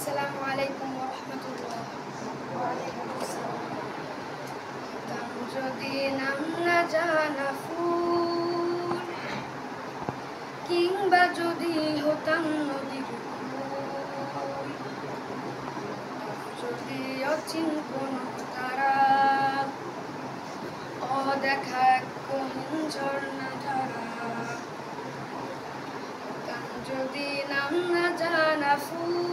আসসালামু আলাইকুম ওয়া রাহমাতুল্লাহ। হতাম যদি নাম না জানা ফুল, কিংবা যদি হতাম নদীর কূল, যদি অচিন কোনো তারা, অদেখা এক গহীন ঝর্ণা ধারা। হতাম যদি নাম না জানা ফুল,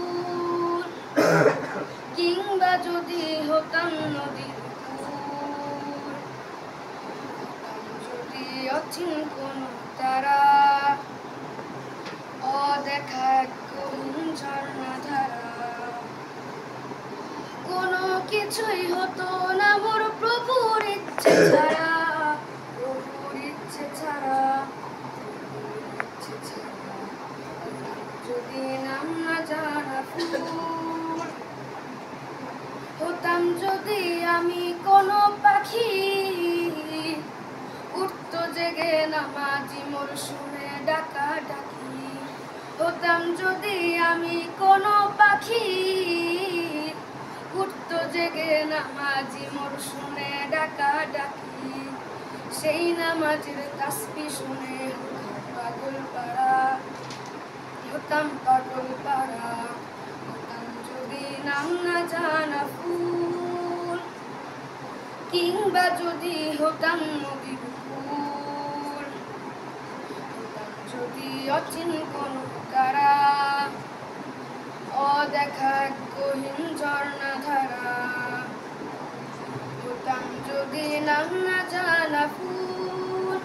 কিংবা যদি হতাম নদীর কূল, যদি অচিন কোনো তারা, অদেখা এক গহীন ঝর্ণা ধারা। কোনো কিছুই হতো না মোর প্রভুর ইচ্ছে ছাড়া, প্রভুর ইচ্ছে ছাড়া, প্রভুর ইচ্ছে ছাড়া। যদি নাম না জানা ফুল, হতাম যদি আমি কোনো পাখি, উঠতো জেগে নামাজি মোর শুনে ডাকা ডাকি। হতাম যদি আমি কোনো পাখি, উঠতো জেগে নামাজি মোর শুনে ডাকা ডাকি। সেই নামাজের তাসবিহ শুনে পাগল পাড়া, হতাম পাগল পাড়া। হতাম যদি নাম না জানা ফুল, কিংবা যদি হতাম নদীর কূল, হতাম যদি অচিন কোনো তারা, অদেখা এক গহীন ঝর্ণা ধারা। হতাম যদি নাম না জানা ফুল,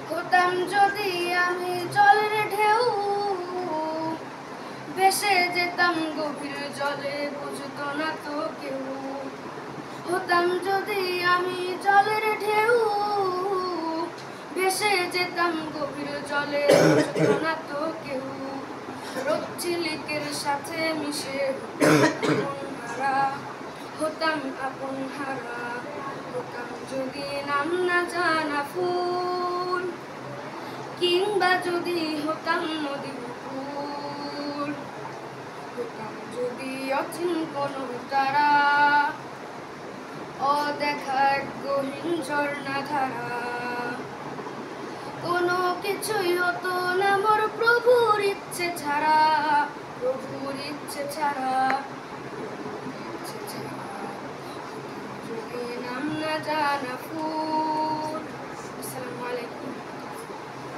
হতাম যদি আমি জলের ঢেউ, ভেসে যেতাম গভীর জলে বুঝতো না তো কেউ। হতাম যদি আমি জলের ঢেউ, ভেসে যেতাম গভীর জলে বুঝতো না তো কেউ। রোদ ঝিলিকের সাথে মিশে আপন হারা, হতাম আপন হারা। হতাম যদি নাম না জানা ফুল, কিংবা যদি হতাম নদীর কূল, হতাম যদি অচিন কোনো তারা, অদেখা এক গহীন ঝর্ণা ধারা। কোনো কিছুই হতো না মোর প্রভুর ইচ্ছে ছাড়া, প্রভুর ইচ্ছে ছাড়া, প্রভুর ইচ্ছে ছাড়া। যদি নাম না জানা ফুল। আসসালামু আলাইকুম।